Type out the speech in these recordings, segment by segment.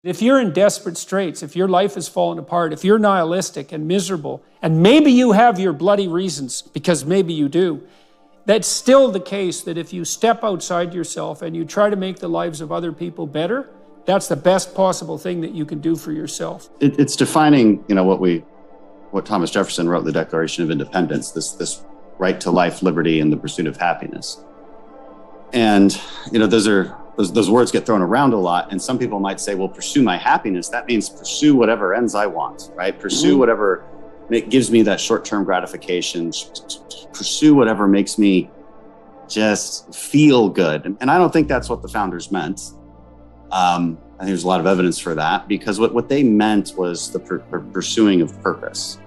If you're in desperate straits, if your life has fallen apart, if you're nihilistic and miserable, and maybe you have your bloody reasons, because maybe you do, that's still the case that if you step outside yourself and you try to make the lives of other people better, that's the best possible thing that you can do for yourself. It's defining, what Thomas Jefferson wrote in the Declaration of Independence, this right to life, liberty, and the pursuit of happiness. And, those words get thrown around a lot. And some people might say, well, pursue my happiness. That means pursue whatever ends I want, right? Pursue whatever gives me that short-term gratification. Pursue whatever makes me just feel good. And I don't think that's what the founders meant. I think there's a lot of evidence for that, because what they meant was the pursuing of purpose.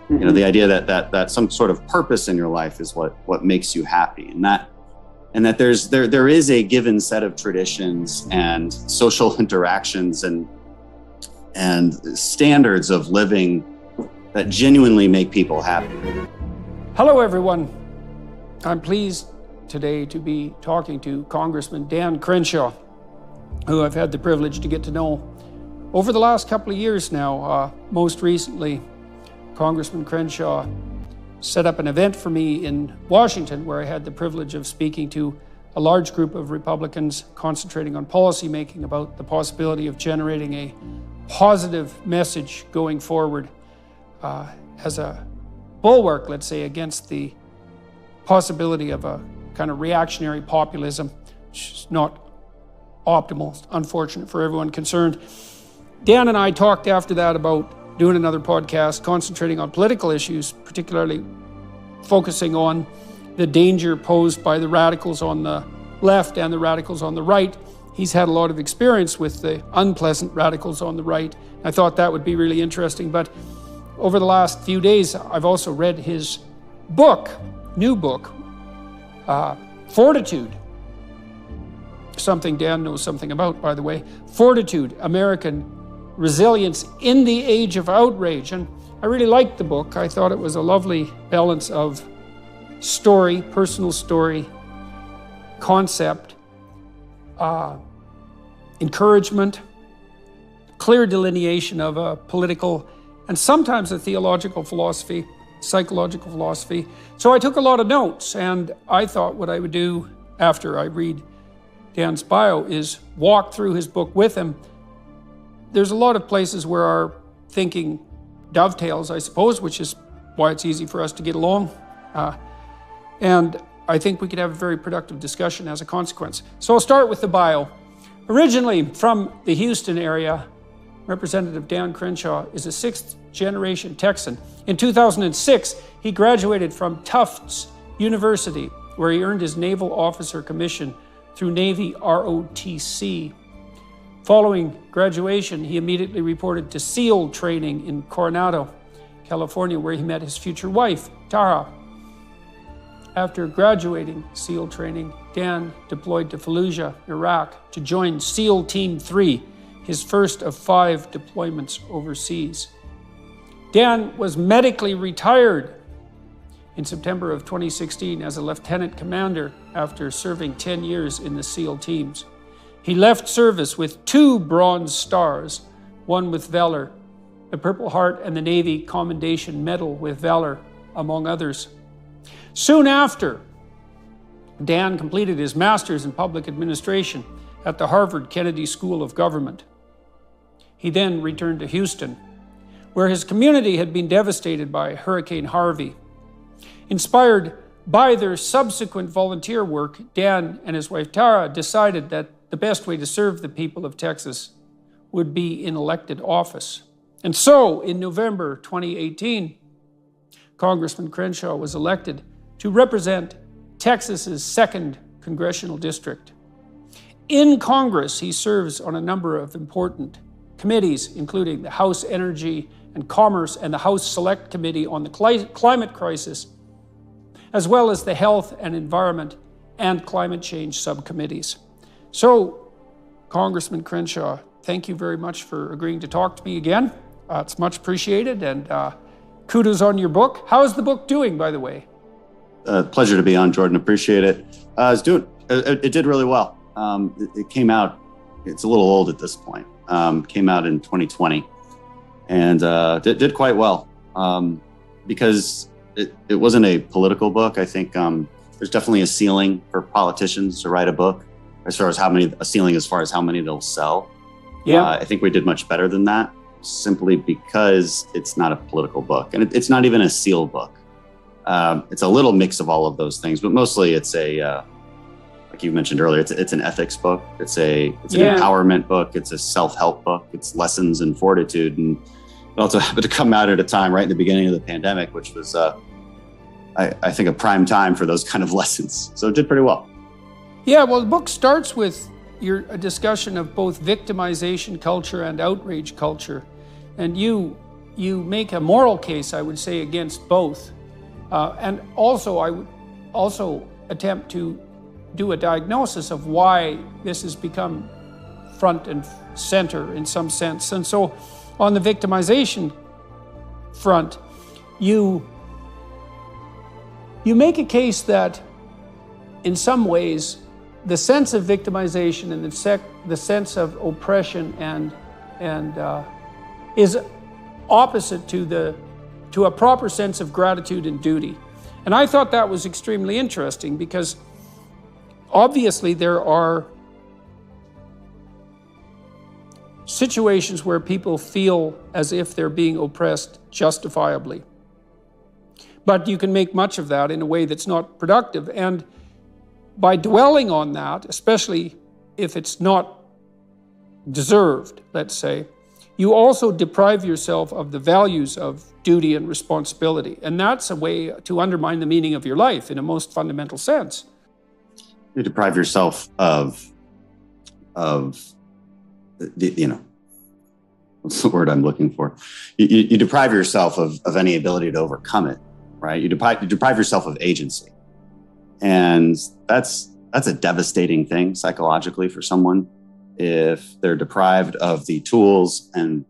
The idea that some sort of purpose in your life is what makes you happy, and that there is a given set of traditions and social interactions and standards of living that genuinely make people happy. Hello, everyone. I'm pleased today to be talking to Congressman Dan Crenshaw, who I've had the privilege to get to know over the last couple of years now. Most recently, Congressman Crenshaw set up an event for me in Washington where I had the privilege of speaking to a large group of Republicans concentrating on policy making about the possibility of generating a positive message going forward as a bulwark, let's say, against the possibility of a kind of reactionary populism, which is not optimal, unfortunate for everyone concerned. Dan and I talked after that about doing another podcast concentrating on political issues, particularly focusing on the danger posed by the radicals on the left and the radicals on the right. He's had a lot of experience with the unpleasant radicals on the right. I thought that would be really interesting. But over the last few days, I've also read his new book, Fortitude. Something Dan knows something about, by the way. Fortitude, American Resilience in the Age of Outrage. And I really liked the book. I thought it was a lovely balance of story, personal story, concept, encouragement, clear delineation of a political and sometimes a theological philosophy, psychological philosophy. So I took a lot of notes, and I thought what I would do after I read Dan's bio is walk through his book with him. There's a lot of places where our thinking dovetails, I suppose, which is why it's easy for us to get along. And I think we could have a very productive discussion as a consequence. So I'll start with the bio. Originally from the Houston area, Representative Dan Crenshaw is a sixth-generation Texan. In 2006, he graduated from Tufts University, where he earned his Naval Officer Commission through Navy ROTC. Following graduation, he immediately reported to SEAL training in Coronado, California, where he met his future wife, Tara. After graduating SEAL training, Dan deployed to Fallujah, Iraq, to join SEAL Team 3, his first of 5 deployments overseas. Dan was medically retired in September of 2016 as a lieutenant commander after serving 10 years in the SEAL teams. He left service with 2 Bronze Stars, one with Valor, the Purple Heart, and the Navy Commendation Medal with Valor, among others. Soon after, Dan completed his master's in public administration at the Harvard Kennedy School of Government. He then returned to Houston, where his community had been devastated by Hurricane Harvey. Inspired by their subsequent volunteer work, Dan and his wife Tara decided that the best way to serve the people of Texas would be in elected office. And so, in November 2018, Congressman Crenshaw was elected to represent Texas's 2nd congressional district. In Congress, he serves on a number of important committees, including the House Energy and Commerce and the House Select Committee on the Climate Crisis, as well as the Health and Environment and Climate Change subcommittees. So, Congressman Crenshaw, thank you very much for agreeing to talk to me again. It's much appreciated, and kudos on your book. How is the book doing, by the way? Pleasure to be on, Jordan. Appreciate it. It did really well. It came out, it's a little old at this point, came out in 2020, and did quite well because it wasn't a political book. I think there's definitely a ceiling for politicians to write a book as far as how many they'll sell. Yeah. I think we did much better than that, simply because it's not a political book, and it's not even a seal book. It's a little mix of all of those things, but mostly it's like you mentioned earlier, it's an ethics book. It's an empowerment book. It's a self-help book. It's lessons in fortitude, and it also happened to come out at a time right in the beginning of the pandemic, which was, I think, a prime time for those kind of lessons. So it did pretty well. Yeah, well, the book starts with a discussion of both victimization culture and outrage culture. And you make a moral case, I would say, against both. And also, I would also attempt to do a diagnosis of why this has become front and center in some sense. And so on the victimization front, you make a case that in some ways the sense of victimization and the sense of oppression and is opposite to a proper sense of gratitude and duty. And I thought that was extremely interesting because obviously there are situations where people feel as if they're being oppressed justifiably. But you can make much of that in a way that's not productive. And by dwelling on that, especially if it's not deserved, let's say, you also deprive yourself of the values of duty and responsibility. And that's a way to undermine the meaning of your life in a most fundamental sense. You deprive yourself of what's the word I'm looking for? You deprive yourself of any ability to overcome it, right? You deprive yourself of agency. And that's a devastating thing psychologically for someone if they're deprived of the tools and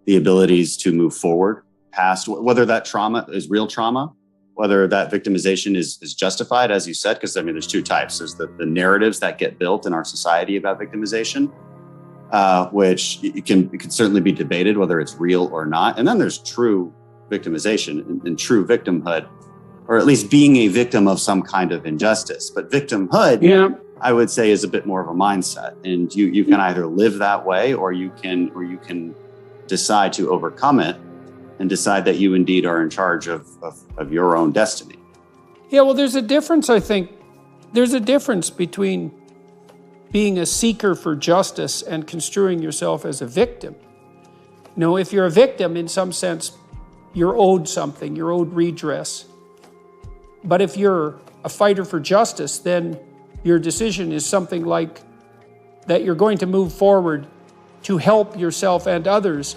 the abilities to move forward past whether that trauma is real trauma, whether that victimization is justified, as you said, because I mean, there's two types. There's the narratives that get built in our society about victimization, which it can certainly be debated whether it's real or not. And then there's true victimization and true victimhood, or at least being a victim of some kind of injustice. But victimhood, I would say, is a bit more of a mindset. And you can either live that way or you can decide to overcome it and decide that you indeed are in charge of your own destiny. Yeah, well, there's a difference, I think. There's a difference between being a seeker for justice and construing yourself as a victim. You know, if you're a victim, in some sense, you're owed something, you're owed redress. But if you're a fighter for justice, then your decision is something like that you're going to move forward to help yourself and others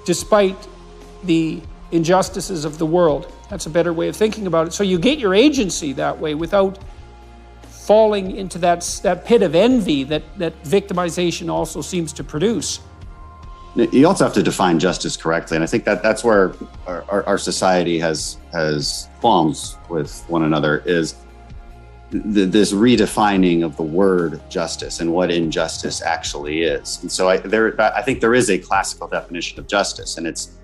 despite the injustices of the world. That's a better way of thinking about it. So you get your agency that way without falling into that pit of envy that victimization also seems to produce. You also have to define justice correctly. And I think that's where our society has qualms with one another, is this redefining of the word justice and what injustice actually is. And so I think there is a classical definition of justice, and it's